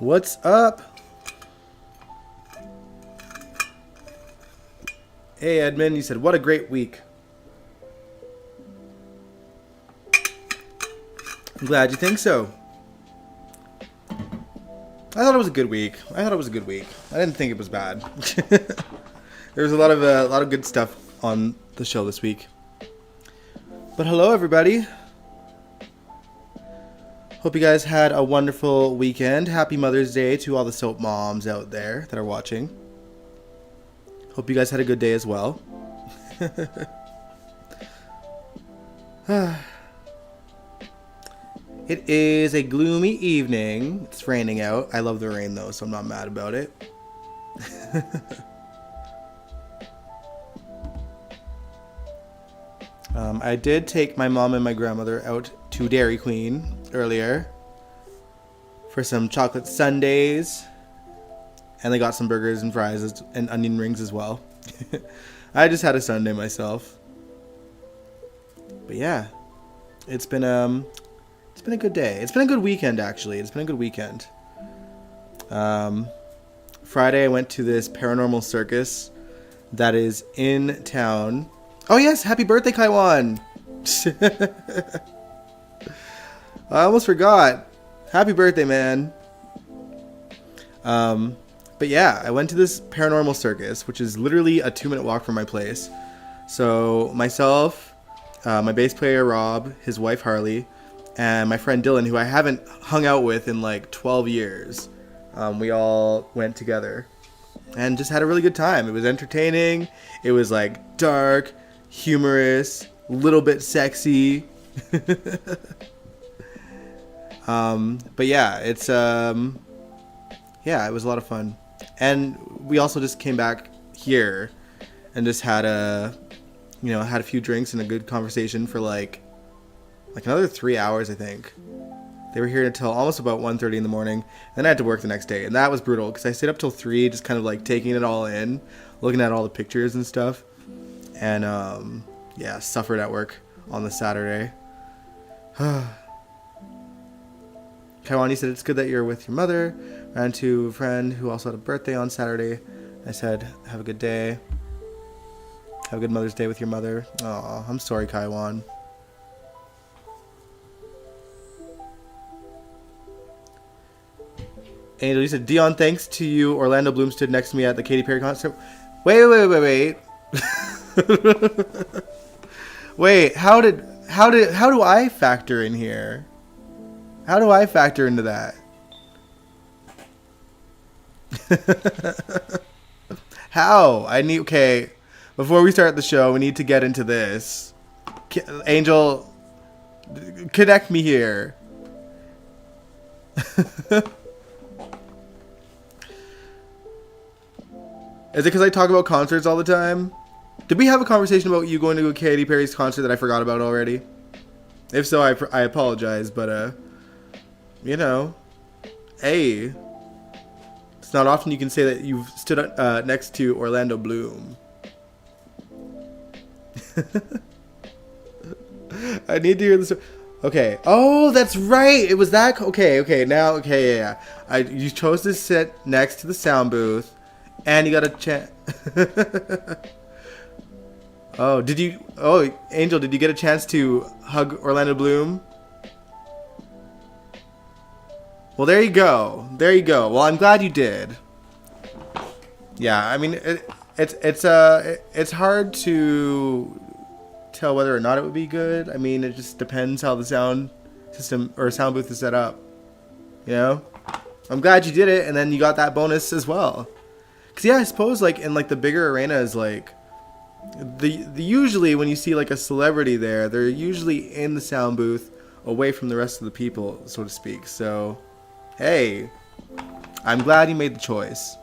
What's up? Hey, Edmund, you said, what a great week. I'm glad you think so. I thought it was a good week. I didn't think it was bad. There was a lot of good stuff on the show this week. But hello, everybody. Hope you guys had a wonderful weekend. Happy Mother's Day to all the soap moms out there that are watching. Hope you guys had a good day as well. It is a gloomy evening. It's raining out. I love the rain though, so I'm not mad about it. I did take my mom and my grandmother out to Dairy Queen earlier for some chocolate sundaes, and they got some burgers and fries and onion rings as well. I just had a sundae myself, but yeah, it's been a good day. It's been a good weekend actually. Friday I went to this paranormal circus that is in town. Oh yes, happy birthday, Kaiwan! I almost forgot. Happy birthday, man. But yeah, I went to this paranormal circus, which is literally a 2-minute walk from my place. So myself, my bass player Rob, his wife Harley, and my friend Dylan, who I haven't hung out with in like 12 years. We all went together and just had a really good time. It was entertaining. It was like dark, humorous, little bit sexy. But yeah, it was a lot of fun. And we also just came back here and just had a few drinks and a good conversation for like another 3 hours, I think. They were here until almost about 1:30 in the morning. Then I had to work the next day, and that was brutal because I stayed up till 3, just kind of like taking it all in, looking at all the pictures and stuff. And suffered at work on the Saturday. Kaiwani said it's good that you're with your mother. Ran to a friend who also had a birthday on Saturday. I said, have a good day. Have a good Mother's Day with your mother. Aw, I'm sorry, Kaiwan. Angel, you said, Dion, thanks to you, Orlando Bloom stood next to me at the Katy Perry concert. Wait. Wait, how do I factor in here? How do I factor into that? How? Okay, before we start the show, we need to get into this. Angel, connect me here. Is it because I talk about concerts all the time? Did we have a conversation about you going to a Katy Perry's concert that I forgot about already? If so, I apologize, but hey, it's not often you can say that you've stood next to Orlando Bloom. I need to hear this. Okay. Oh, that's right. It was that. Okay. Now, okay, yeah. You chose to sit next to the sound booth, and you got a chance. Oh, Angel, did you get a chance to hug Orlando Bloom? Well, there you go. Well, I'm glad you did. Yeah, I mean, it's hard to tell whether or not it would be good. I mean, it just depends how the sound system or sound booth is set up. You know? I'm glad you did it, and then you got that bonus as well. Cause yeah, I suppose like in like the bigger arenas, like the usually when you see like a celebrity there, they're usually in the sound booth away from the rest of the people, so to speak. So, hey, I'm glad you made the choice.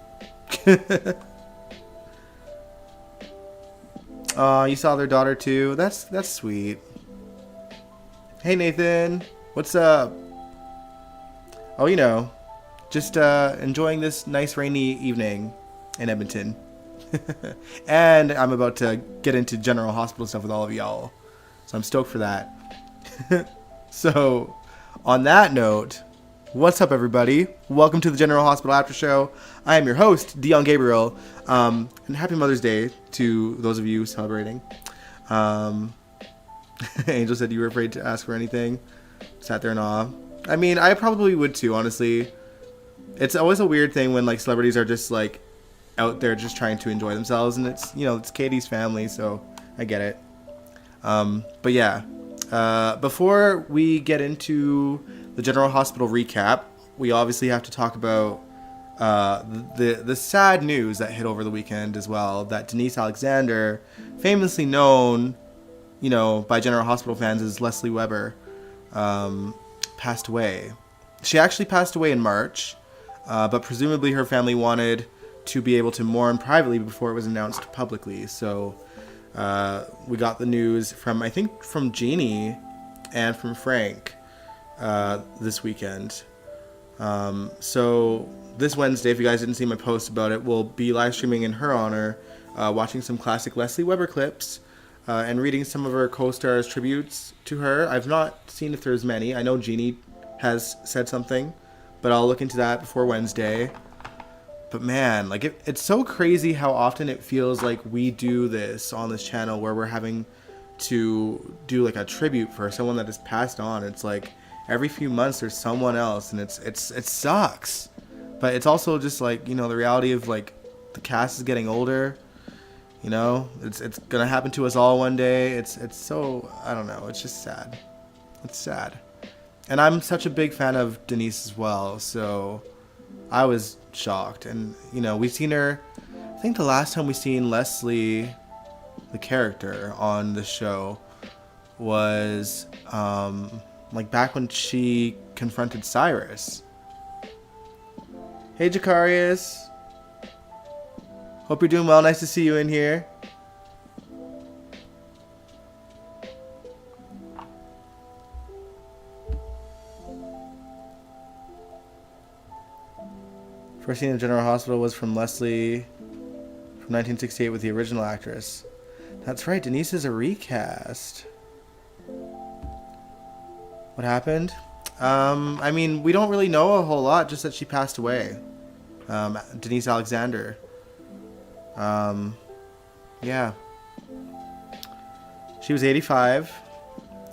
Oh, you saw their daughter too. That's sweet. Hey Nathan, what's up? Oh, just enjoying this nice rainy evening in Edmonton. And I'm about to get into general hospital stuff with all of y'all. So I'm stoked for that. So, on that note, What's up, everybody? Welcome to the General Hospital After Show. I am your host, Dion Gabriel, and happy Mother's Day to those of you celebrating. Angel said you were afraid to ask for anything. Sat there in awe. I mean, I probably would too, honestly. It's always a weird thing when like celebrities are just like out there just trying to enjoy themselves, and it's Katie's family, so I get it. But yeah, before we get into the General Hospital recap, we obviously have to talk about the sad news that hit over the weekend as well, that Denise Alexander, famously known, by General Hospital fans as Leslie Weber, passed away. She actually passed away in March, but presumably her family wanted to be able to mourn privately before it was announced publicly. So we got the news from Jeannie and from Frank this weekend. So this Wednesday, if you guys didn't see my post about it, we'll be live streaming in her honor, watching some classic Leslie Weber clips, and reading some of her co-stars' tributes to her. I've not seen if there's many. I know Jeannie has said something, but I'll look into that before Wednesday. But man, like it's so crazy how often it feels like we do this on this channel, where we're having to do like a tribute for someone that has passed on. It's like every few months there's someone else, and it sucks. But it's also just like, the reality of like the cast is getting older. It's gonna happen to us all one day. It's so, I don't know, it's just sad. It's sad. And I'm such a big fan of Denise as well, so I was shocked. And we've seen her, I think the last time we seen Leslie, the character, on the show was like back when she confronted Cyrus. Hey Jacarius, hope you're doing well. Nice to see you in here. First scene in General Hospital was from Leslie from 1968 with the original actress. That's right, Denise is a recast. What happened? I mean, we don't really know a whole lot, just that she passed away. Denise Alexander. Yeah. She was 85.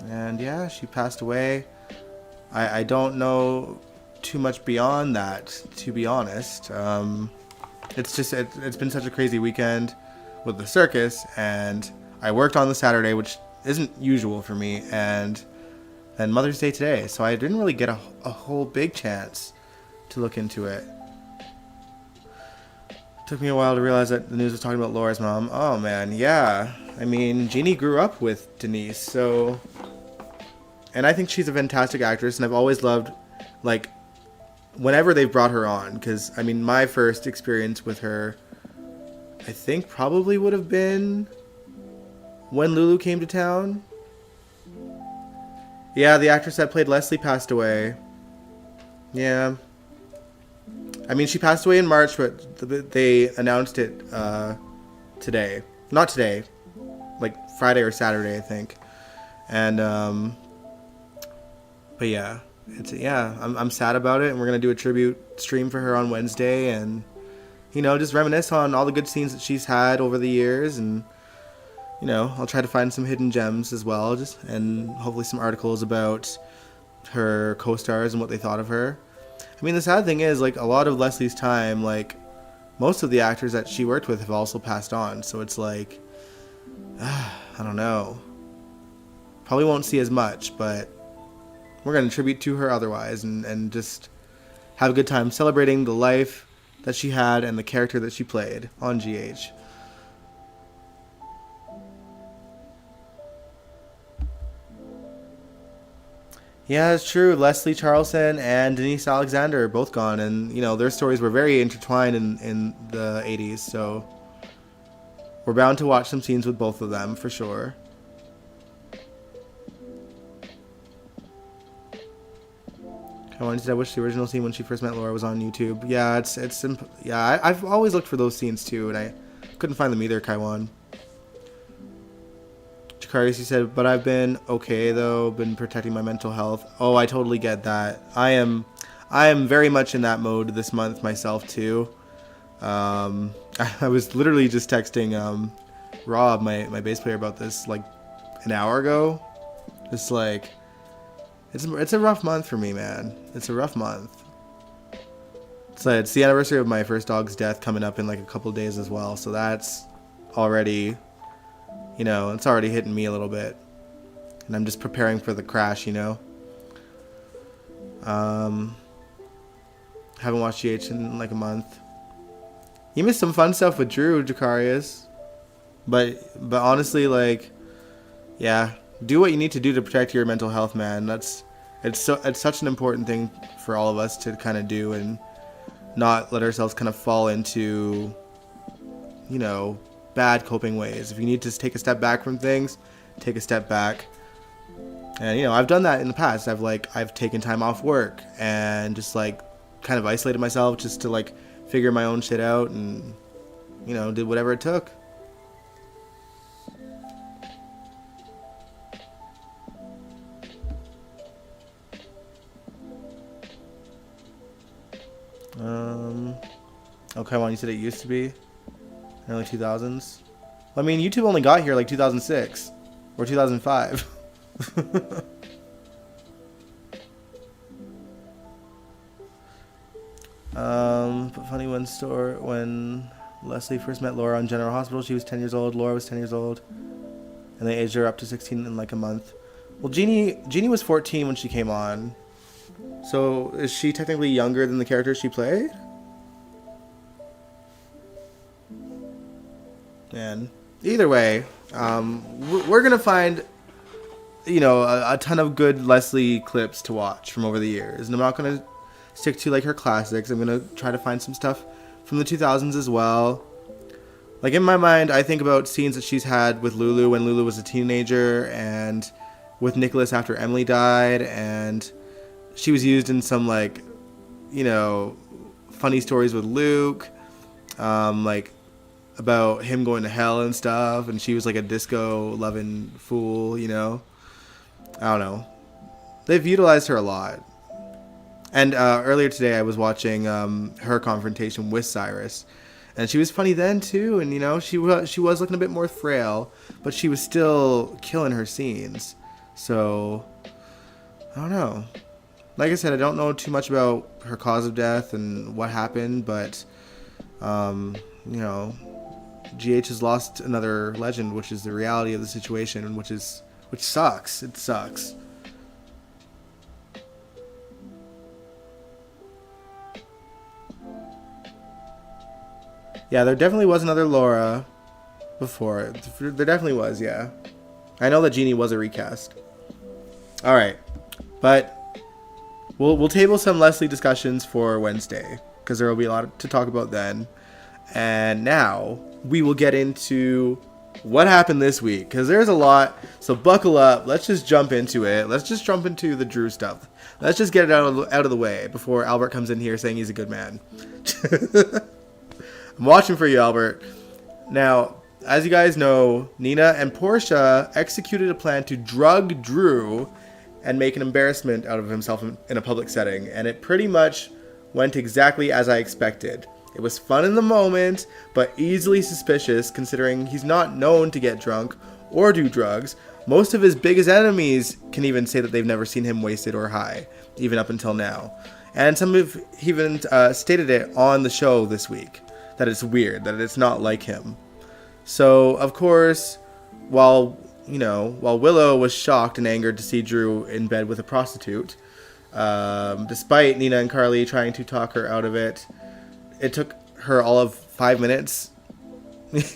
And yeah, she passed away. I don't know too much beyond that, to be honest. It's been such a crazy weekend with the circus, and I worked on the Saturday, which isn't usual for me, and then Mother's Day today, so I didn't really get a whole big chance to look into it. Took me a while to realize that the news was talking about Laura's mom. Oh man, yeah. I mean, Jeannie grew up with Denise, so, and I think she's a fantastic actress, and I've always loved, like, whenever they've brought her on, because, I mean, my first experience with her, I think, probably would have been when Lulu came to town. Yeah, the actress that played Leslie passed away. Yeah. I mean, she passed away in March, but they announced it today. Not today. Like, Friday or Saturday, I think. And, but yeah. I'm sad about it, and we're gonna do a tribute stream for her on Wednesday, and just reminisce on all the good scenes that she's had over the years, and I'll try to find some hidden gems as well, and hopefully some articles about her co-stars and what they thought of her. I mean, the sad thing is, like, a lot of Leslie's time, like, most of the actors that she worked with have also passed on, so it's like, I don't know. Probably won't see as much, but we're going to tribute to her otherwise, and just have a good time celebrating the life that she had and the character that she played on GH. Yeah, it's true. Leslie Charlson and Denise Alexander are both gone, and their stories were very intertwined in the 80s, so we're bound to watch some scenes with both of them for sure. I wanted to wish the original scene when she first met Laura was on YouTube. Yeah, I've always looked for those scenes too, and I couldn't find them either, Kaiwan. Jacarius, he said, but I've been okay though, been protecting my mental health. Oh, I totally get that. I am very much in that mode this month myself too. I was literally just texting Rob, my bass player, about this like an hour ago. It's like it's a rough month for me, man. It's a rough month. So it's the anniversary of my first dog's death coming up in like a couple of days as well. So that's already, it's already hitting me a little bit. And I'm just preparing for the crash, Haven't watched GH in like a month. You missed some fun stuff with Drew, Jacarius. But honestly, like, yeah, do what you need to do to protect your mental health, man. It's such an important thing for all of us to kind of do, and not let ourselves kind of fall into, bad coping ways. If you need to take a step back from things, take a step back. And, I've done that in the past. I've taken time off work and just like kind of isolated myself just to like figure my own shit out, and, did whatever it took. Okay, well, you said it used to be early 2000s. Well, I mean, YouTube only got here like 2006 or 2005. But funny when Leslie first met Laura on General Hospital, she was 10 years old. Laura was 10 years old, and they aged her up to 16 in like a month. Well, Jeannie was 14 when she came on. So is she technically younger than the character she played? Man, either way, we're gonna find, a ton of good Leslie clips to watch from over the years, and I'm not gonna stick to like her classics. I'm gonna try to find some stuff from the 2000s as well. Like in my mind, I think about scenes that she's had with Lulu when Lulu was a teenager, and with Nicholas after Emily died, and she was used in some like, funny stories with Luke, like about him going to hell and stuff, and she was like a disco loving fool, I don't know. They've utilized her a lot. And earlier today I was watching her confrontation with Cyrus, and she was funny then too, and she was looking a bit more frail, but she was still killing her scenes. So I don't know. Like I said, I don't know too much about her cause of death and what happened, but GH has lost another legend, which is the reality of the situation, which sucks. It sucks. Yeah, there definitely was another Laura before. There definitely was, yeah. I know that Jeannie was a recast. All right, but we'll table some Leslie discussions for Wednesday, because there will be a lot to talk about then. And now we will get into what happened this week, because there's a lot. So buckle up. Let's just jump into it. Let's just jump into the Drew stuff. Let's just get it out of the way before Albert comes in here saying he's a good man. I'm watching for you, Albert. Now, as you guys know, Nina and Portia executed a plan to drug Drew and make an embarrassment out of himself in a public setting, and it pretty much went exactly as I expected. It was fun in the moment, but easily suspicious considering he's not known to get drunk or do drugs. Most of his biggest enemies can even say that they've never seen him wasted or high, even up until now. And some have even stated it on the show this week, that it's weird, that it's not like him. So, of course, while Willow was shocked and angered to see Drew in bed with a prostitute, despite Nina and Carly trying to talk her out of it, it took her all of 5 minutes, and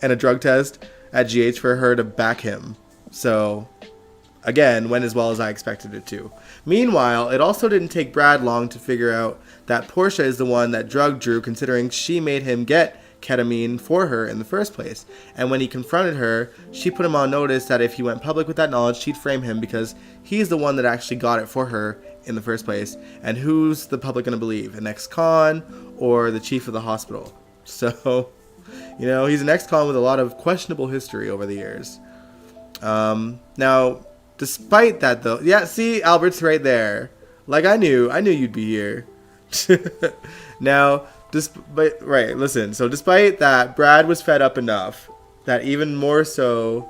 a drug test at GH for her to back him. So, again, went as well as I expected it to. Meanwhile, it also didn't take Brad long to figure out that Portia is the one that drugged Drew, considering she made him get ketamine for her in the first place. And when he confronted her, she put him on notice that if he went public with that knowledge, she'd frame him because he's the one that actually got it for her in the first place. And who's the public going to believe? An ex-con or the chief of the hospital? So, he's an ex-con with a lot of questionable history over the years. Now, despite that though, yeah, see, Albert's right there. Like I knew you'd be here. Now, listen. So despite that, Brad was fed up enough that even more so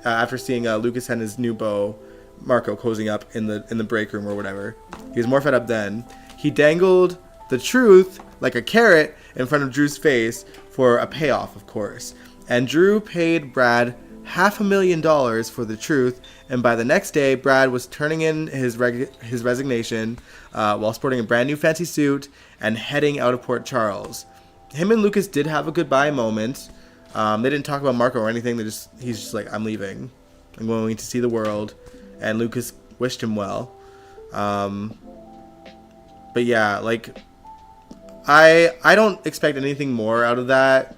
after seeing Lucas and his new beau, Marco, cozying up in the break room or whatever, he was more fed up then. He dangled the truth like a carrot in front of Drew's face for a payoff, of course. And Drew paid Brad $500,000 for the truth, and by the next day, Brad was turning in his resignation while sporting a brand new fancy suit and heading out of Port Charles. Him and Lucas did have a goodbye moment. They didn't talk about Marco or anything. He's just like, I'm leaving. I'm going to see the world. And Lucas wished him well. But yeah, like, I don't expect anything more out of that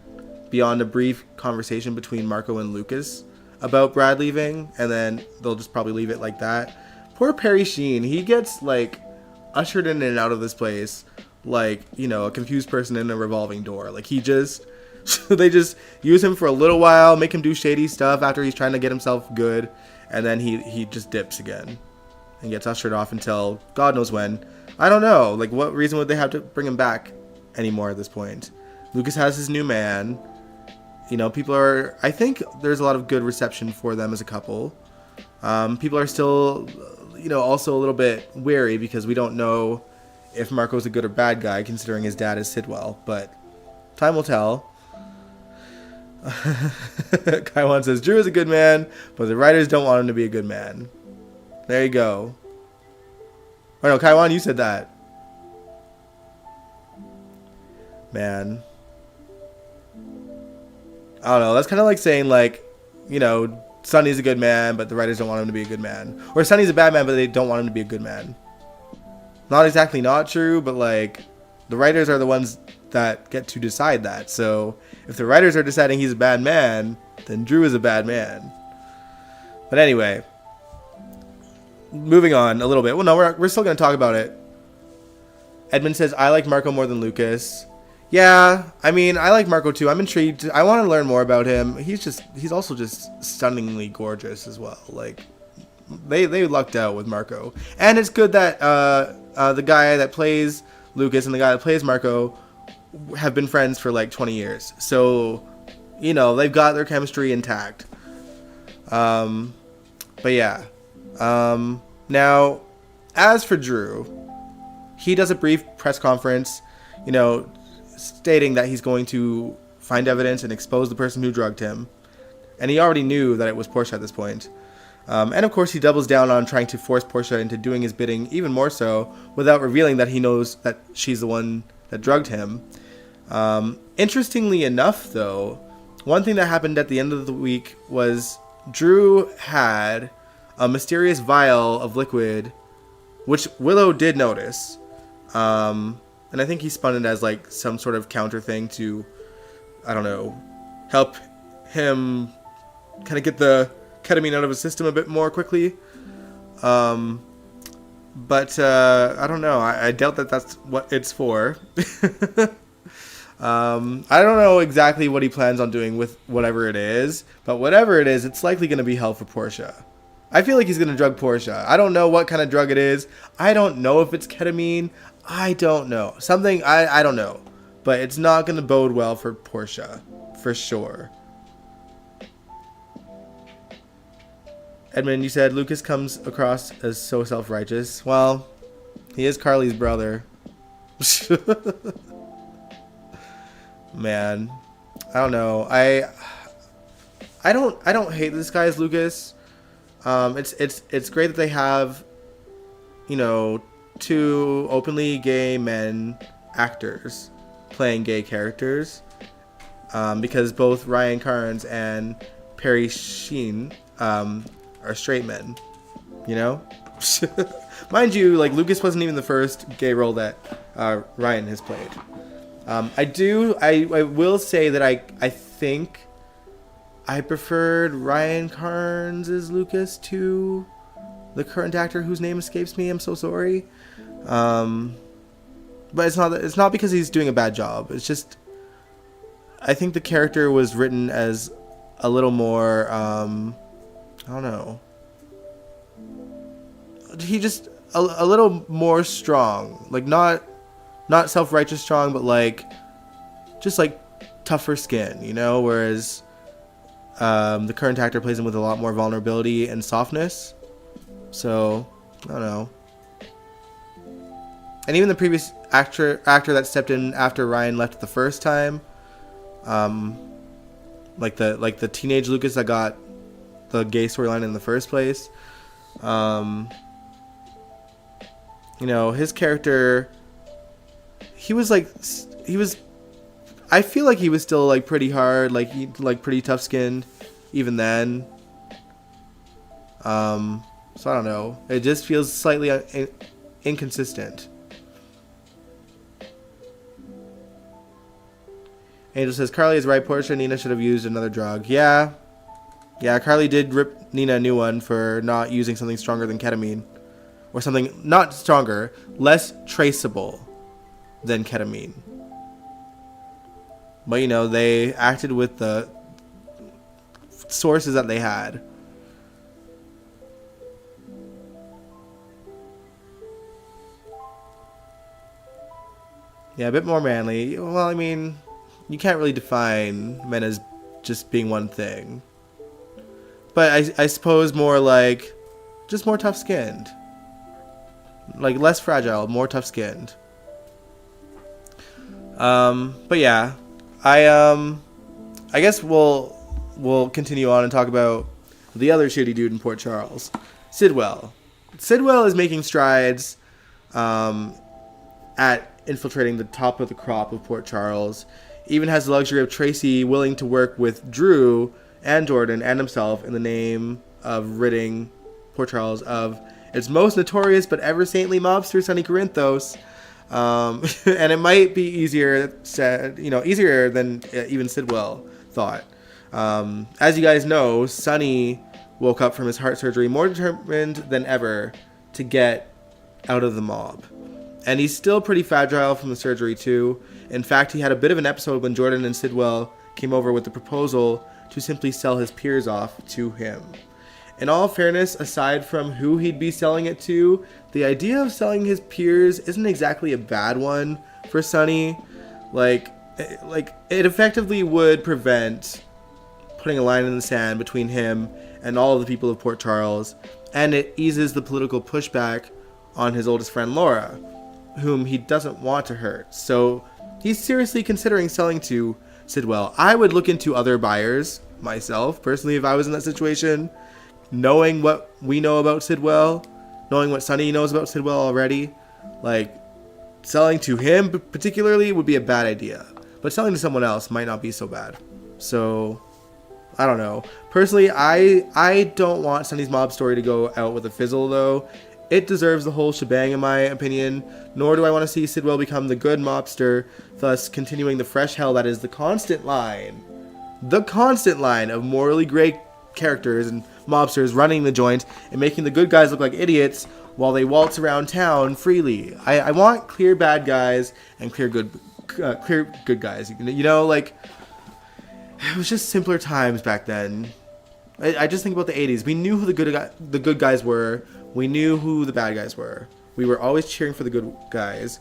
beyond a brief conversation between Marco and Lucas about Brad leaving, and then they'll just probably leave it like that. Poor Perry Sheen, he gets like ushered in and out of this place like, you know, a confused person in a revolving door. Like they just use him for a little while, make him do shady stuff after he's trying to get himself good, and then he just dips again and gets ushered off until God knows when. I don't know, like what reason would they have to bring him back anymore at this point? Lucas has his new man. You know, I think there's a lot of good reception for them as a couple. People are still, you know, also a little bit wary because we don't know if Marco's a good or bad guy, considering his dad is Sidwell, but time will tell. Kaiwan says, Drew is a good man, but the writers don't want him to be a good man. There you go. Oh no, Kaiwan, you said that. Man. I don't know. That's kind of like saying, like, you know, Sonny's a good man, but the writers don't want him to be a good man. Or Sonny's a bad man, but they don't want him to be a good man. Not exactly not true, but, like, the writers are the ones that get to decide that. So, if the writers are deciding he's a bad man, then Drew is a bad man. But anyway, moving on a little bit. Well, no, we're still going to talk about it. Edmund says, I like Marco more than Lucas. Yeah, I mean, I like Marco too. I'm intrigued. I want to learn more about him. He's also just stunningly gorgeous as well. Like, they lucked out with Marco. And it's good that the guy that plays Lucas and the guy that plays Marco have been friends for like 20 years. So, you know, they've got their chemistry intact. But yeah. Now, as for Drew, he does a brief press conference, you know, stating that he's going to find evidence and expose the person who drugged him. And he already knew that it was Portia at this point. And of course, he doubles down on trying to force Portia into doing his bidding even more so, without revealing that he knows that she's the one that drugged him. Interestingly enough, though, one thing that happened at the end of the week was Drew had a mysterious vial of liquid, which Willow did notice. And I think he spun it as like some sort of counter thing to, I don't know, help him kind of get the ketamine out of his system a bit more quickly. But I don't know. I doubt that that's what it's for. I don't know exactly what he plans on doing with whatever it is, but whatever it is, it's likely going to be hell for Portia. I feel like he's going to drug Portia. I don't know what kind of drug it is. I don't know if it's ketamine. I don't know. Something, I don't know. But it's not going to bode well for Portia. For sure. Edmund, you said Lucas comes across as so self-righteous. Well, he is Carly's brother. Man. I don't know. I don't hate this guy as Lucas. It's great that they have, you know, two openly gay men actors playing gay characters, because both Ryan Carnes and Perry Sheen are straight men, you know. Mind you, like, Lucas wasn't even the first gay role that Ryan has played. I will say that I think I preferred Ryan Carnes as Lucas to the current actor whose name escapes me. I'm so sorry. But it's not because he's doing a bad job. It's just, I think the character was written as a little more, I don't know. a little more strong, like not self-righteous strong, but like just like tougher skin, you know. Whereas the current actor plays him with a lot more vulnerability and softness. So I don't know. And even the previous actor that stepped in after Ryan left the first time, like the teenage Lucas that got the gay storyline in the first place, you know, his character, I feel like he was still like pretty hard, like pretty tough skinned even then. So I don't know. It just feels slightly inconsistent. Angel says, Carly is right. Portia and Nina should have used another drug. Yeah, Carly did rip Nina a new one for not using something stronger than ketamine. Or something, not stronger, less traceable than ketamine. But, you know, they acted with the sources that they had. Yeah, a bit more manly. Well, I mean, you can't really define men as just being one thing. But I suppose more like, just more tough-skinned. Like, less fragile, more tough-skinned. But yeah, I guess we'll continue on and talk about the other shitty dude in Port Charles, Sidwell. Sidwell is making strides at infiltrating the top of the crop of Port Charles. Even has the luxury of Tracy willing to work with Drew and Jordan and himself in the name of ridding Port Charles of its most notorious but ever saintly mobster, Sonny Corinthos. And it might be easier than even Sidwell thought. As you guys know, Sonny woke up from his heart surgery more determined than ever to get out of the mob. And he's still pretty fragile from the surgery too. In fact, he had a bit of an episode when Jordan and Sidwell came over with the proposal to simply sell his peers off to him. In all fairness, aside from who he'd be selling it to, the idea of selling his peers isn't exactly a bad one for Sonny. Like it effectively would prevent putting a line in the sand between him and all of the people of Port Charles, and it eases the political pushback on his oldest friend Laura, whom he doesn't want to hurt. So he's seriously considering selling to Sidwell. I would look into other buyers myself, personally, if I was in that situation. Knowing what we know about Sidwell, knowing what Sonny knows about Sidwell already, like, selling to him particularly would be a bad idea. But selling to someone else might not be so bad. So, I don't know. Personally, I don't want Sonny's mob story to go out with a fizzle, though. It deserves the whole shebang, in my opinion. Nor do I want to see Sidwell become the good mobster, thus continuing the fresh hell that is the constant line of morally great characters and mobsters running the joint and making the good guys look like idiots while they waltz around town freely. I want clear bad guys and clear good guys. You know, like, it was just simpler times back then. I just think about the 80s. We knew who the good guys were. We knew who the bad guys were. We were always cheering for the good guys,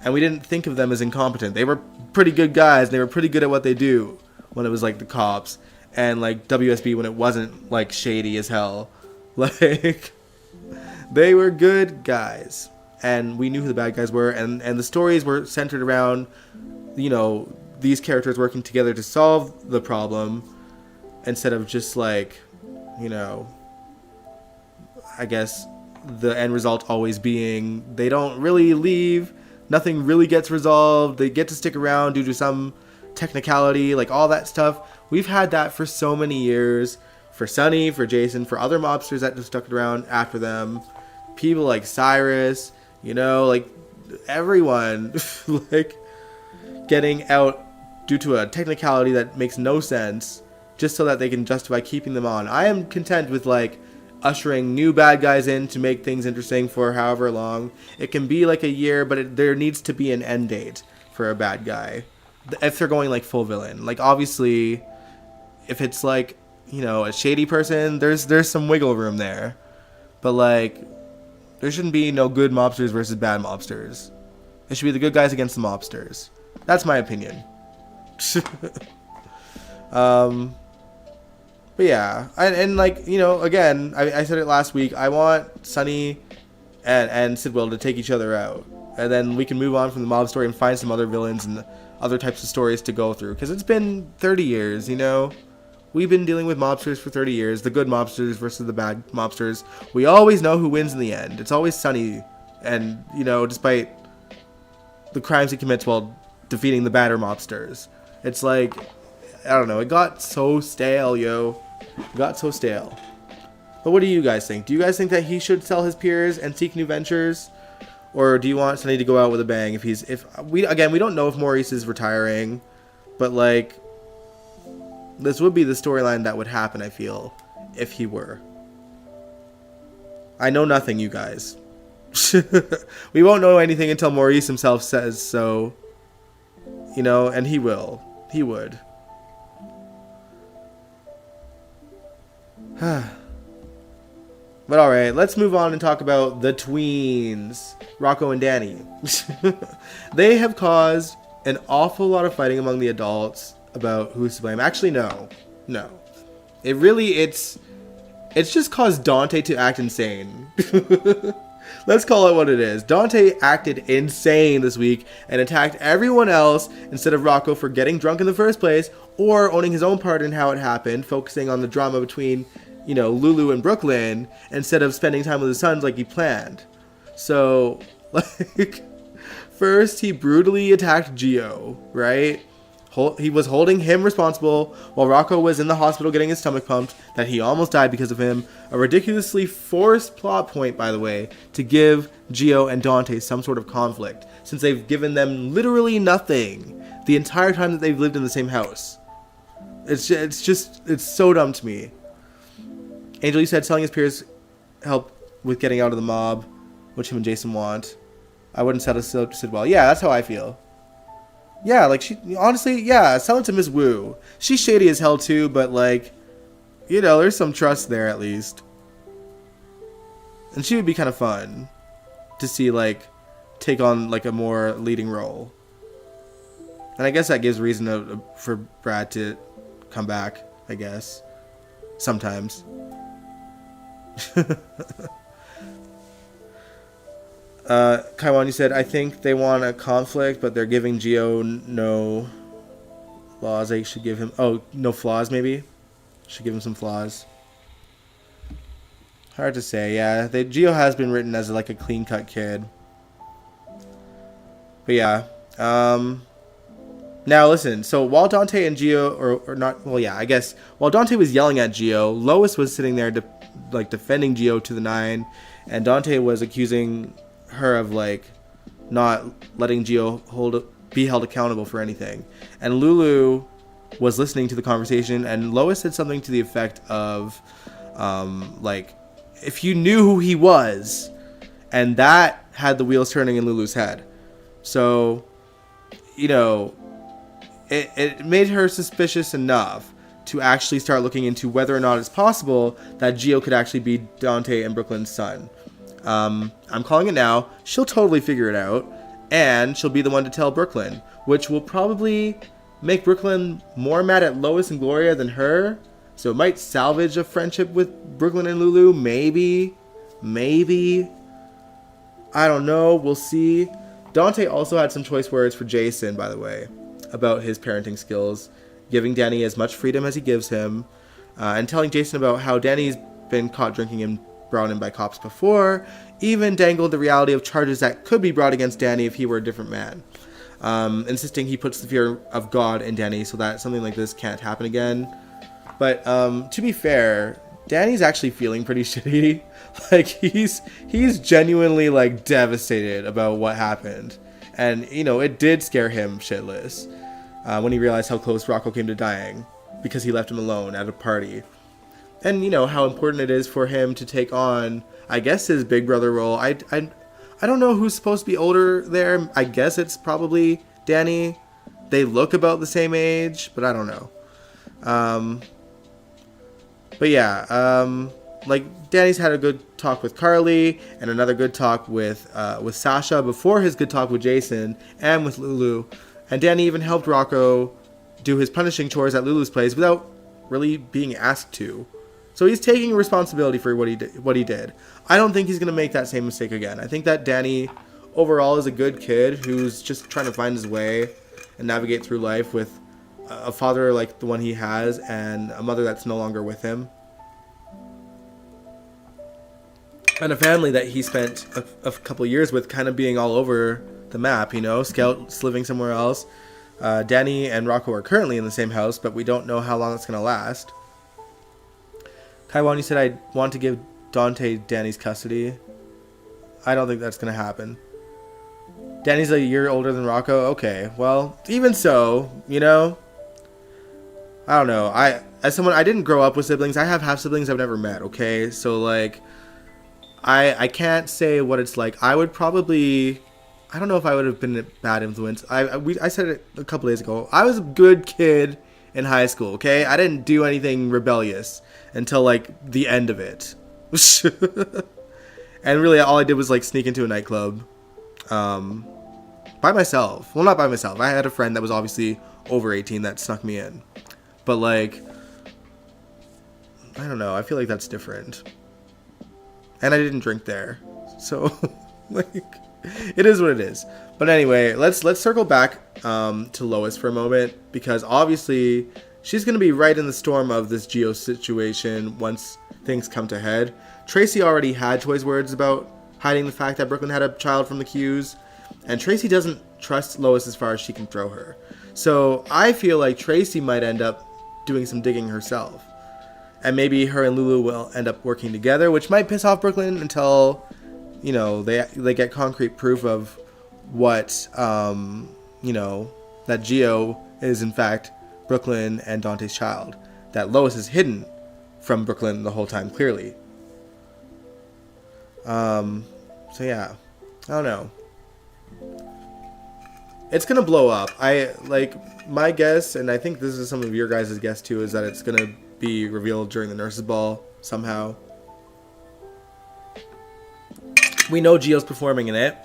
and we didn't think of them as incompetent. They were pretty good guys, and they were pretty good at what they do when it was like the cops. And like WSB when it wasn't like shady as hell. Like, they were good guys. And we knew who the bad guys were. And the stories were centered around, you know, these characters working together to solve the problem. Instead of just like, you know, I guess the end result always being they don't really leave. Nothing really gets resolved. They get to stick around due to some technicality, like all that stuff. We've had that for so many years. For Sonny, for Jason, for other mobsters that just stuck around after them. People like Cyrus, you know, like everyone like getting out due to a technicality that makes no sense just so that they can justify keeping them on. I am content with like ushering new bad guys in to make things interesting for however long. It can be like a year, but there needs to be an end date for a bad guy. If they're going like full villain. Like obviously, if it's like, you know, a shady person, there's some wiggle room there. But like, There shouldn't be no good mobsters versus bad mobsters. It should be the good guys against the mobsters. That's my opinion. But yeah, and like, you know, again, I said it last week, I want Sunny and Sidwell to take each other out. And then we can move on from the mob story and find some other villains and other types of stories to go through. Because it's been 30 years, you know? We've been dealing with mobsters for 30 years. The good mobsters versus the bad mobsters. We always know who wins in the end. It's always Sunny. And, you know, despite the crimes he commits while defeating the badder mobsters. It's like, I don't know, it got so stale, yo. It got so stale. But what do you guys think? Do you guys think that he should sell his peers and seek new ventures? Or do you want Sunny to go out with a bang if we don't know if Maurice is retiring, but like this would be the storyline that would happen, I feel, if he were. I know nothing, you guys. We won't know anything until Maurice himself says so. You know, and he will. He would. But alright, let's move on and talk about the tweens, Rocco and Danny. They have caused an awful lot of fighting among the adults about who's to blame. Actually, no. It's just caused Dante to act insane. Let's call it what it is. Dante acted insane this week and attacked everyone else instead of Rocco for getting drunk in the first place or owning his own part in how it happened, focusing on the drama between, you know, Lulu and Brooklyn instead of spending time with his sons like he planned. So, like, first he brutally attacked Gio, right? He was holding him responsible while Rocco was in the hospital getting his stomach pumped, that he almost died because of him. A ridiculously forced plot point, by the way, to give Gio and Dante some sort of conflict, since they've given them literally nothing the entire time that they've lived in the same house. It's so dumb to me. Angel, you said selling his peers help with getting out of the mob, which him and Jason want. I wouldn't sell to Sidwell. Yeah, that's how I feel. Yeah, like, sell it to Miss Wu. She's shady as hell too, but like, you know, there's some trust there at least. And she would be kind of fun to see, like, take on like a more leading role. And I guess that gives reason for Brad to come back, I guess. Sometimes. Kaiwan, you said, I think they want a conflict, but they're giving Gio no flaws. They should give him... Oh, no flaws, maybe? Should give him some flaws. Hard to say, yeah. Gio has been written as, like, a clean-cut kid. But, yeah. Now, listen. So, while Dante and Gio... Or not... Well, yeah, I guess. While Dante was yelling at Gio, Lois was sitting there, defending Gio to the 9. And Dante was accusing her of, like, not letting Gio be held accountable for anything. And Lulu was listening to the conversation, and Lois said something to the effect of, like, if you knew who he was, and that had the wheels turning in Lulu's head. So, you know, it made her suspicious enough to actually start looking into whether or not it's possible that Gio could actually be Dante and Brooklyn's son. I'm calling it now. She'll totally figure it out, and she'll be the one to tell Brooklyn, which will probably make Brooklyn more mad at Lois and Gloria than her. So it might salvage a friendship with Brooklyn and Lulu. Maybe. I don't know. We'll see. Dante also had some choice words for Jason, by the way, about his parenting skills, giving Danny as much freedom as he gives him, and telling Jason about how Danny's been caught drinking and brought in by cops before, even dangled the reality of charges that could be brought against Danny if he were a different man, insisting he puts the fear of God in Danny so that something like this can't happen again. But to be fair, Danny's actually feeling pretty shitty. Like, he's genuinely, like, devastated about what happened, and, you know, it did scare him shitless when he realized how close Rocco came to dying because he left him alone at a party. And, you know, how important it is for him to take on, I guess, his big brother role. I don't know who's supposed to be older there. I guess it's probably Danny. They look about the same age, but I don't know. But yeah, like Danny's had a good talk with Carly and another good talk with Sasha before his good talk with Jason and with Lulu, and Danny even helped Rocco do his punishing chores at Lulu's place without really being asked to. So he's taking responsibility for what he did. I don't think he's going to make that same mistake again. I think that Danny overall is a good kid who's just trying to find his way and navigate through life with a father like the one he has and a mother that's no longer with him. And a family that he spent a couple years with kind of being all over the map, you know, Scout's living somewhere else. Danny and Rocco are currently in the same house, but we don't know how long it's going to last. Kaiwan, you said I want to give Dante Danny's custody. I don't think that's going to happen. Danny's a year older than Rocco? Okay, well, even so, you know, I don't know. As someone, I didn't grow up with siblings. I have half siblings I've never met, okay? So, like, I can't say what it's like. I would probably... I don't know if I would have been a bad influence. I said it a couple days ago. I was a good kid in high school, okay? I didn't do anything rebellious until, like, the end of it. And really, all I did was, like, sneak into a nightclub. By myself. Well, not by myself. I had a friend that was obviously over 18 that snuck me in. But, like, I don't know. I feel like that's different. And I didn't drink there. So, like, it is what it is. But anyway, let's circle back to Lois for a moment. Because, obviously, she's going to be right in the storm of this Geo situation once things come to head. Tracy already had choice words about hiding the fact that Brooklyn had a child from the Qs. And Tracy doesn't trust Lois as far as she can throw her. So I feel like Tracy might end up doing some digging herself. And maybe her and Lulu will end up working together, which might piss off Brooklyn until, you know, they get concrete proof of what, you know, that Geo is in fact Brooklyn and Dante's child. That Lois is hidden from Brooklyn the whole time, clearly. So yeah, I don't know. It's gonna blow up. My guess, and I think this is some of your guys' guess too, is that it's gonna be revealed during the nurses' ball somehow. We know Geo's performing in it.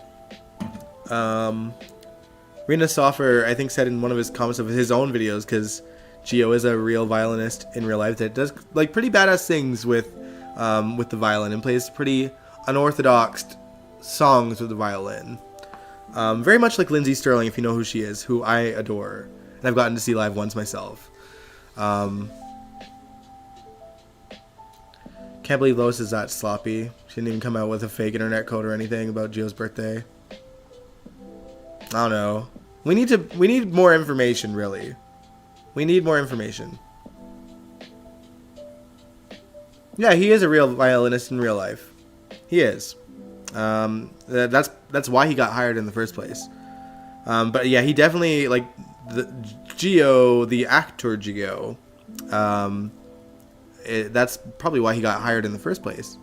Rena Soffer, I think, said in one of his comments of his own videos, because Geo is a real violinist in real life that does like pretty badass things with the violin and plays pretty unorthodox songs with the violin. Very much like Lindsay Sterling, if you know who she is, who I adore. And I've gotten to see live once myself. Can't believe Lois is that sloppy. She didn't even come out with a fake internet code or anything about Geo's birthday. I don't know. We need more information, really. We need more information. Yeah, he is a real violinist in real life. He is. That's why he got hired in the first place. But yeah, he definitely, like, the actor Geo, that's probably why he got hired in the first place.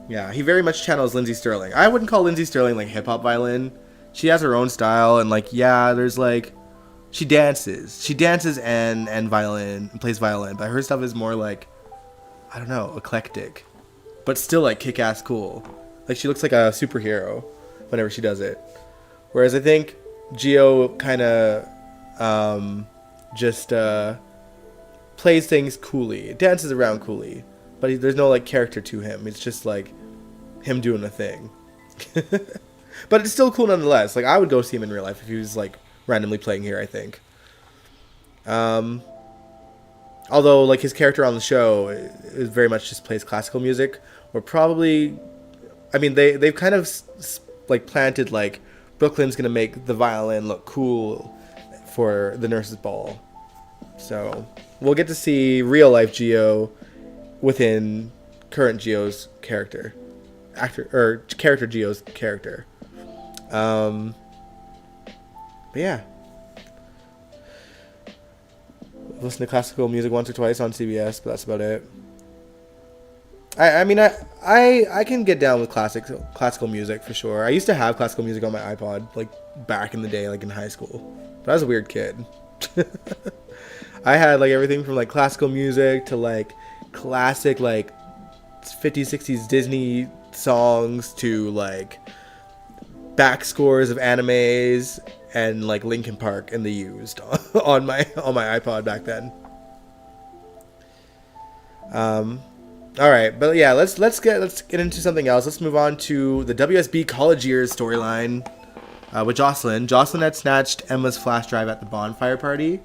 Yeah, he very much channels Lindsay Sterling. I wouldn't call Lindsay Sterling, like, hip-hop violin. She has her own style, and, like, yeah, there's, like, she dances and violin, and plays violin, but her stuff is more, like, I don't know, eclectic, but still, like, kick-ass cool. Like, she looks like a superhero whenever she does it. Whereas I think Geo kind of just plays things coolly, dances around coolly, but there's no, like, character to him. It's just, like, him doing a thing. But it's still cool nonetheless. Like, I would go see him in real life if he was, like, randomly playing here, I think. Although, like, his character on the show is very much just plays classical music. Or probably, I mean, they've kind of, like, planted, like, Brooklyn's going to make the violin look cool for the nurses' ball. So, we'll get to see real-life Geo within current Geo's character. Character Geo's character. But yeah. Listen to classical music once or twice on CBS, but that's about it. I mean, I can get down with classical music for sure. I used to have classical music on my iPod, like, back in the day, like, in high school. But I was a weird kid. I had like everything from like classical music to like classic like 50s, 60s Disney songs to like back scores of animes and like Linkin Park and the Used on my iPod back then. All right, but yeah, let's get into something else. Let's move on to the WSB college years storyline with Jocelyn. Jocelyn had snatched Emma's flash drive at the bonfire party,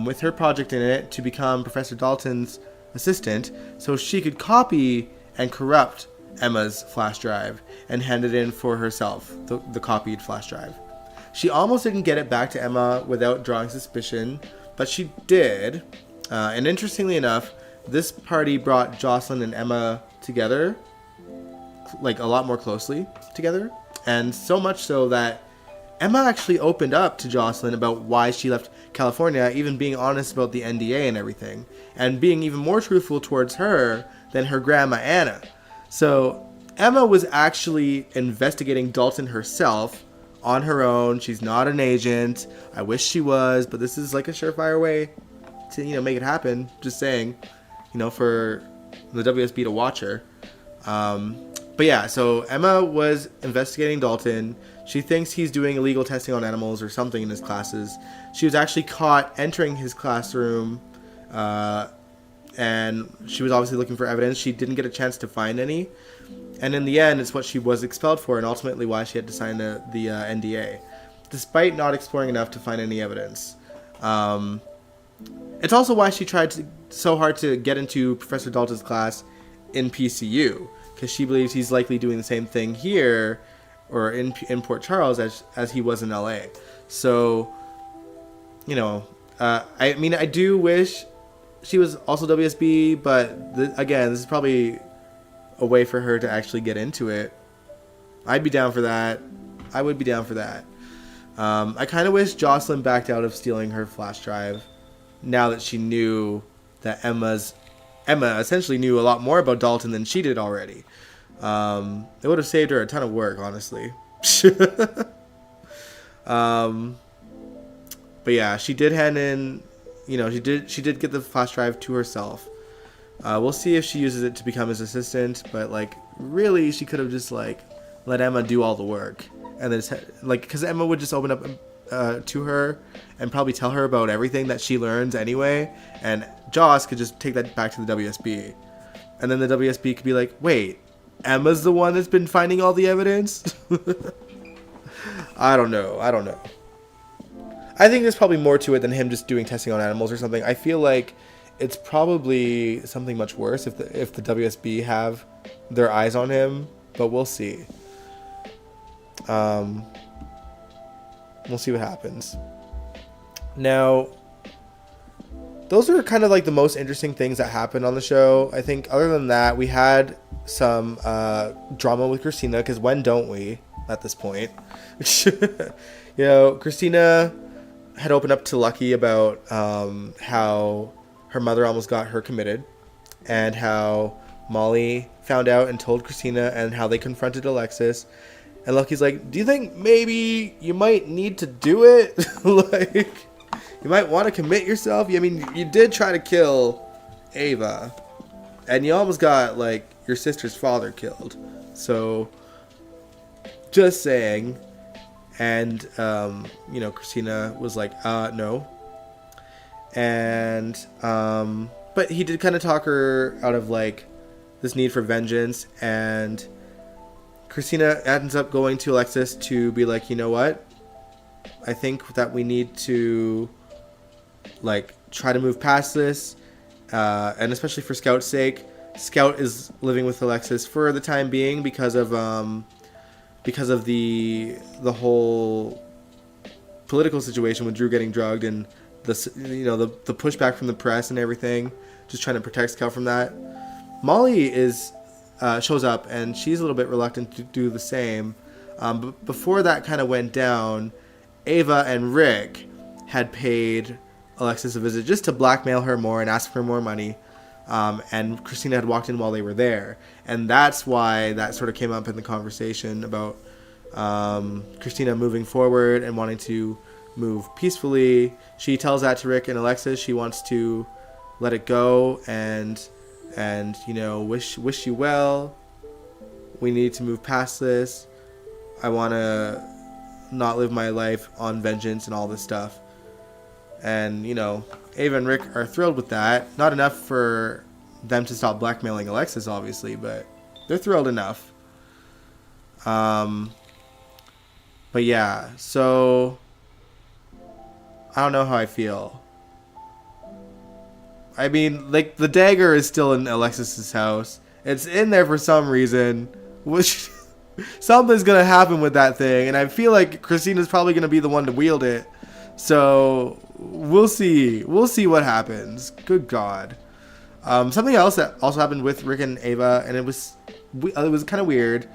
with her project in it to become Professor Dalton's assistant, so she could copy and corrupt Emma's flash drive and hand it in for herself, the copied flash drive. She almost didn't get it back to Emma without drawing suspicion, but she did. And interestingly enough, this party brought Jocelyn and Emma together, like a lot more closely together. And so much so that Emma actually opened up to Jocelyn about why she left California, even being honest about the NDA and everything, and being even more truthful towards her than her grandma Anna. So Emma was actually investigating Dalton herself on her own. She's not an agent. I wish she was, but this is like a surefire way to, make it happen. Just saying, for the WSB to watch her. But yeah, so Emma was investigating Dalton. She thinks he's doing illegal testing on animals or something in his classes. She was actually caught entering his classroom, and she was obviously looking for evidence. She didn't get a chance to find any. And in the end, it's what she was expelled for, and ultimately why she had to sign the NDA, despite not exploring enough to find any evidence. It's also why she tried so hard to get into Professor Dalton's class in PCU, because she believes he's likely doing the same thing here, or in Port Charles as he was in LA. So, I do wish she was also WSB, but again, this is probably a way for her to actually get into it. I'd be down for that. I would be down for that. I kind of wish Jocelyn backed out of stealing her flash drive, now that she knew that Emma essentially knew a lot more about Dalton than she did already. It would have saved her a ton of work, honestly. But yeah, she did hand in, she did get the flash drive to herself. We'll see if she uses it to become his assistant, but like really she could have just like let Emma do all the work, and then because Emma would just open up to her and probably tell her about everything that she learns anyway, and Joss could just take that back to the WSB, and then the WSB could be like, wait, Emma's the one that's been finding all the evidence? I don't know. I think there's probably more to it than him just doing testing on animals or something. I feel like it's probably something much worse if the WSB have their eyes on him, but we'll see. We'll see what happens. Now, those are kind of like the most interesting things that happened on the show. I think other than that, we had some drama with Christina, because when don't we at this point? Christina had opened up to Lucky about how her mother almost got her committed, and how Molly found out and told Christina, and how they confronted Alexis. And Lucky's like, do you think maybe you might need to do it? Like, you might want to commit yourself? I mean, you did try to kill Ava, and you almost got, like, your sister's father killed. So, just saying. And, Christina was like, no. And, but he did kind of talk her out of, like, this need for vengeance, and Christina ends up going to Alexis to be like, you know what? I think that we need to, like, try to move past this, and especially for Scout's sake. Scout is living with Alexis for the time being because of the whole political situation with Drew getting drugged, and the pushback from the press and everything, just trying to protect Scout from that. Molly shows up, and she's a little bit reluctant to do the same. But before that kind of went down, Ava and Rick had paid Alexis a visit just to blackmail her more and ask for more money. And Christina had walked in while they were there. And that's why that sort of came up in the conversation about Christina moving forward and wanting to move peacefully. She tells that to Rick and Alexis. She wants to let it go and wish you well. We need to move past this. I want to not live my life on vengeance and all this stuff. And, Ava and Rick are thrilled with that. Not enough for them to stop blackmailing Alexis, obviously, but they're thrilled enough. But yeah, so I don't know how I feel. I mean, like, the dagger is still in Alexis's house. It's in there for some reason, which something's gonna happen with that thing, and I feel like Christina's probably gonna be the one to wield it. So we'll see. We'll see what happens. Good God. Something else that also happened with Rick and Ava, and it was kind of weird.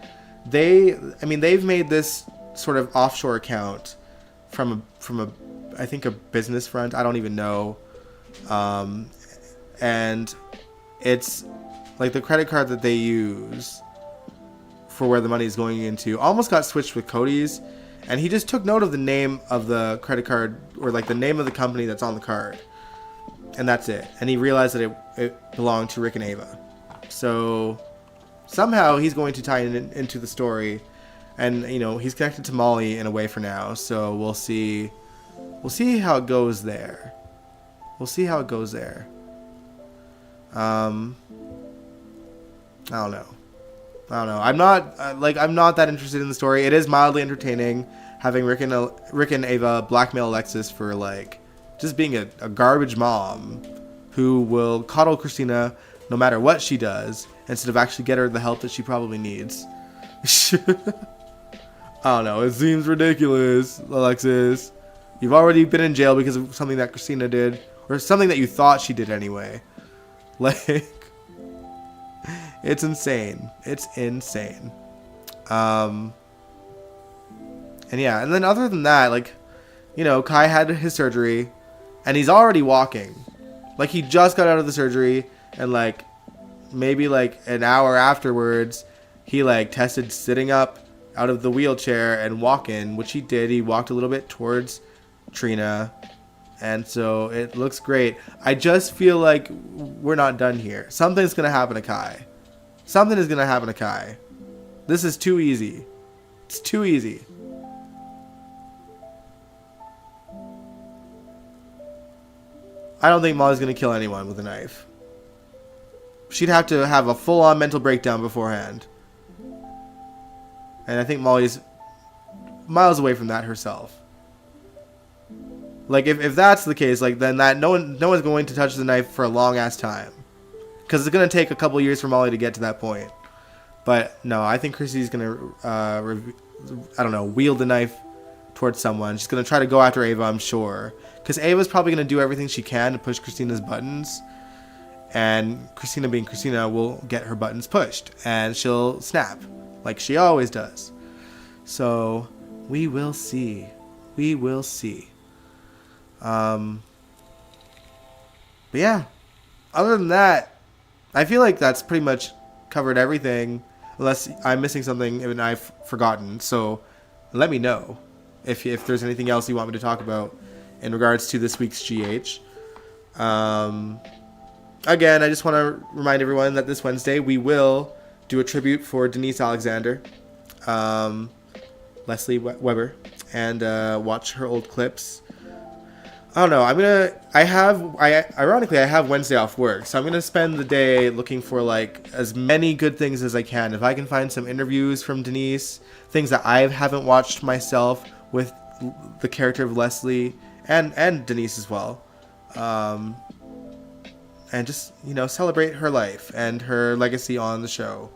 They've made this sort of offshore account from a I think a business front. I don't even know. And it's like the credit card that they use for where the money is going into almost got switched with Cody's, and he just took note of the name of the credit card, or like the name of the company that's on the card, and that's it. And he realized that it belonged to Rick and Ava. So somehow he's going to tie it into the story, and he's connected to Molly in a way for now. So we'll see how it goes there. I don't know. I'm not that interested in the story. It is mildly entertaining having Rick and Ava blackmail Alexis for like just being a garbage mom who will coddle Christina no matter what she does instead of actually get her the help that she probably needs. I don't know. It seems ridiculous, Alexis. You've already been in jail because of something that Christina did, or something that you thought she did anyway. Like, it's insane. It's insane. And yeah, and then other than that, like, Kai had his surgery, and he's already walking. Like, he just got out of the surgery, and like, maybe like an hour afterwards, he like tested sitting up out of the wheelchair and walking, which he did. He walked a little bit towards Trina, and so it looks great. I just feel like we're not done here. Something's gonna happen to Kai. Something is gonna happen to Kai. This is too easy. It's too easy. I don't think Molly's gonna kill anyone with a knife. She'd have to have a full-on mental breakdown beforehand. And I think Molly's miles away from that herself. Like, if that's the case, like, then no one's going to touch the knife for a long-ass time. Because it's going to take a couple years for Molly to get to that point. But, no, I think Chrissy's going to, wield the knife towards someone. She's going to try to go after Ava, I'm sure. Because Ava's probably going to do everything she can to push Christina's buttons. And Christina, being Christina, will get her buttons pushed. And she'll snap, like she always does. So, we will see. We will see. But yeah, other than that, I feel like that's pretty much covered everything, unless I'm missing something and I've forgotten. So let me know if there's anything else you want me to talk about in regards to this week's GH. Again, I just want to remind everyone that this Wednesday we will do a tribute for Denise Alexander, Leslie Weber, and watch her old clips. I don't know. Ironically, I have Wednesday off work, so I'm going to spend the day looking for like as many good things as I can. If I can find some interviews from Denise, things that I haven't watched myself with the character of Leslie and Denise as well. And just, celebrate her life and her legacy on the show.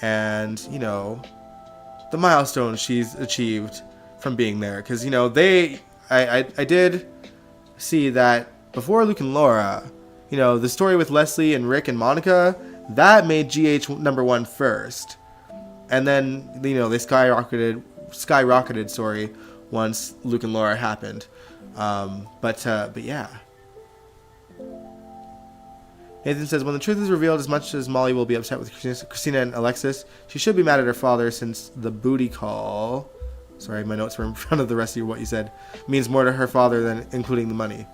And, the milestones she's achieved from being there. Because, I did see that before Luke and Laura, the story with Leslie and Rick and Monica, that made GH #1 first. And then, they skyrocketed, once Luke and Laura happened. But yeah. Nathan says, when the truth is revealed, as much as Molly will be upset with Christina and Alexis, she should be mad at her father since the booty call. Sorry, my notes were in front of the rest of what you said. Means more to her father than including the money.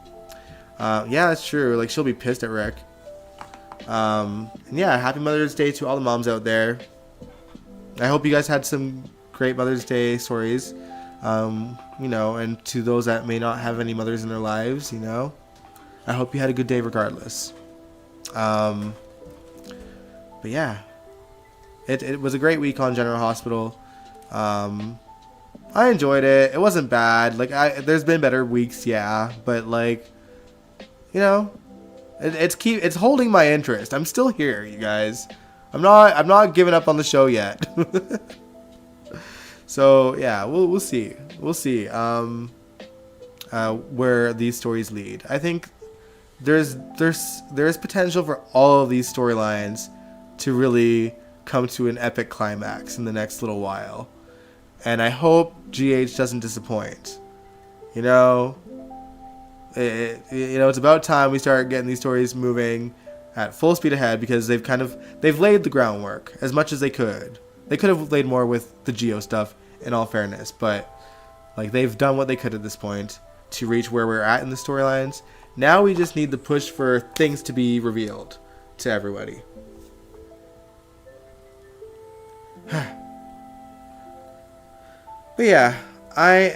Yeah, that's true. Like, she'll be pissed at Rick. And yeah, happy Mother's Day to all the moms out there. I hope you guys had some great Mother's Day stories. You know, and to those that may not have any mothers in their lives, you know, I hope you had a good day regardless. But yeah, it was a great week on General Hospital. I enjoyed it. It wasn't bad. Like, there's been better weeks, yeah, but like, you know, it's holding my interest. I'm still here, you guys. I'm not giving up on the show yet. So yeah, we'll see. We'll see where these stories lead. I think there's potential for all of these storylines to really come to an epic climax in the next little while, and I hope GH doesn't disappoint. You know, it's about time we start getting these stories moving at full speed ahead, because they've laid the groundwork as much as they could. They could have laid more with the Geo stuff, in all fairness, but like, they've done what they could at this point to reach where we're at in the storylines. Now we just need the push for things to be revealed to everybody. But yeah, I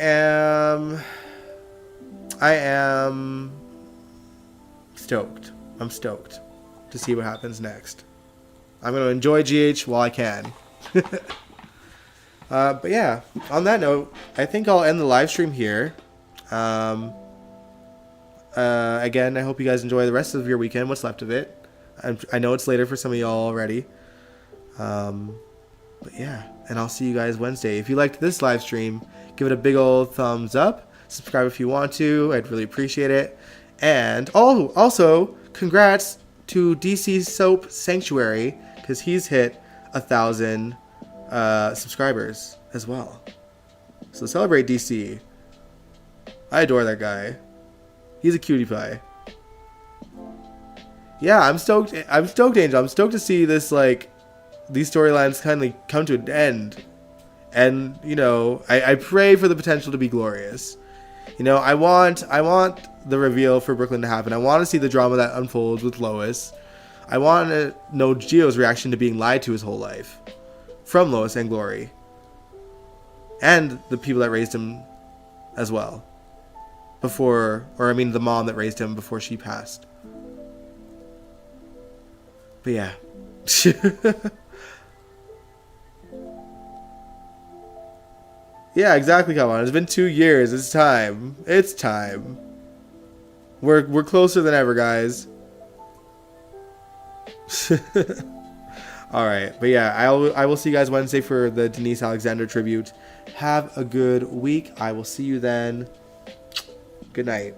am stoked. I'm stoked to see what happens next. I'm going to enjoy GH while I can. But yeah, on that note, I think I'll end the live stream here. Again, I hope you guys enjoy the rest of your weekend, what's left of it. I know it's later for some of y'all already. But yeah, and I'll see you guys Wednesday. If you liked this live stream, give it a big old thumbs up. Subscribe if you want to. I'd really appreciate it. And also, congrats to DC Soap Sanctuary, because he's hit 1,000 subscribers as well. So celebrate DC. I adore that guy. He's a cutie pie. Yeah, I'm stoked, Angel. I'm stoked to see this, like, these storylines kindly come to an end. And, you know, I pray for the potential to be glorious. You know, I want the reveal for Brooklyn to happen. I want to see the drama that unfolds with Lois. I want to know Geo's reaction to being lied to his whole life from Lois and Glory, and the people that raised him as well, the mom that raised him before she passed. But yeah. Yeah, exactly, come on. It's been 2 years. It's time. We're closer than ever, guys. Alright, but yeah, I will see you guys Wednesday for the Denise Alexander tribute. Have a good week. I will see you then. Good night.